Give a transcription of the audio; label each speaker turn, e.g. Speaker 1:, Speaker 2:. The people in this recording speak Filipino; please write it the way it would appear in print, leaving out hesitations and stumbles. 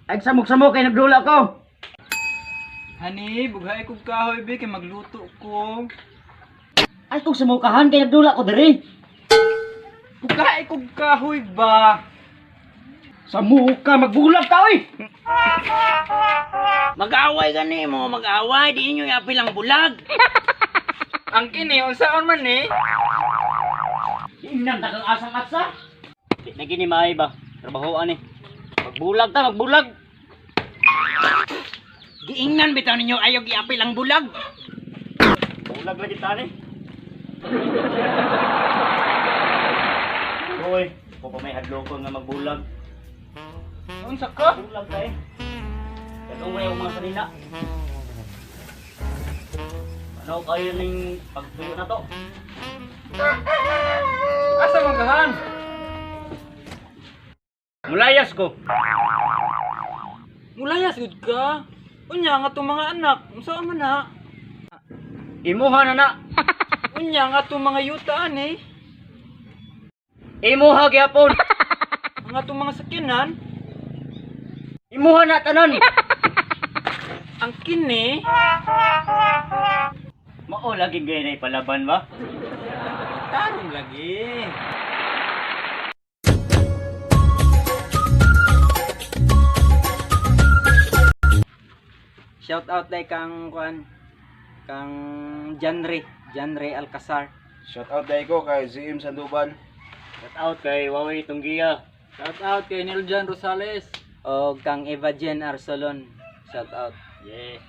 Speaker 1: Ay samok-samok kay nagdula ko.
Speaker 2: Hani, bughay kog kahoy be kay magluto ko.
Speaker 1: Ay kung samukahan kay nagdula ko diri.
Speaker 2: Bughay kog kahoy ba?
Speaker 1: Samuka magbulag ka oy.
Speaker 3: Mag-away gani mo, mag-away, di ninyo yapil ang bulag.
Speaker 2: Ang kini unsaon man ni?
Speaker 1: Ingnan ta kang asang atsa. Di na gini maay ba? Trabahoan ni. Magbulag ta, magbulag.
Speaker 3: Giingnan bitaw ninyo ayaw giapil ang bulag.
Speaker 1: Bulag lagi tani. Hoy, ko pa may hadloko nga magbulag.
Speaker 2: Unsa ka?
Speaker 1: Bulag ka eh. Kadong may mga sanina. Ano kayo ning pagtuyo na to?
Speaker 2: Asa magahan?
Speaker 1: Mulayas ko.
Speaker 2: Mulayas gud ka. Unya nga tong mga anak, unsaon man na?
Speaker 1: Imuha na na.
Speaker 2: Unya nga tong mga yuta ani,
Speaker 1: Imuha gyapon.
Speaker 2: nga tong mga sakyanan,
Speaker 1: Imuha na tanan.
Speaker 2: ang kini
Speaker 1: Mao lagi gay na ipalaban ba?
Speaker 2: tarong lagi. Shout out day kang Janre Alcazar.
Speaker 4: Shout out dai ko kay ZM Sandoval.
Speaker 1: Shout out kay Wawi Tunggiya.
Speaker 2: Shout out kay Niljan Rosales o kang Eva Jen Arsolon. Shout out.
Speaker 1: Yeah.